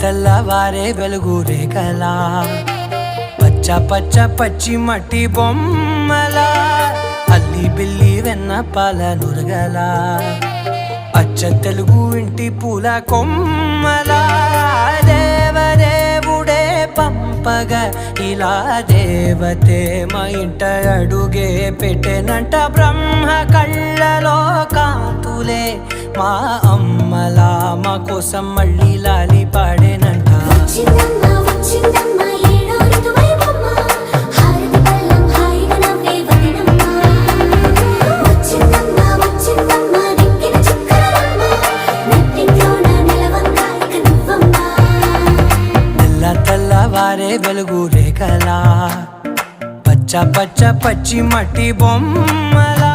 తెల్లవారే వెలుగు రేఖలా పచ్చ పచ్చ పచ్చి మట్టి బొమ్మలా అల్లి బిల్లి వెన్న పాల నురగలా అచ్చ తెలుగు ఇంటి పూల కొమ్మలా దేవదేవుడే పంపగా ఇలా దేవతే మా ఇంట అడుగే పెట్టెనంట బ్రహ్మ కళ్ళలో కాంతులే మా అమ్మలా మా కోసం మళ్ళీ లాలి పాడేనంట తెల్లవారే వెలుగు రేఖలా పచ్చ పచ్చ పచ్చి మట్టి బొమ్మలా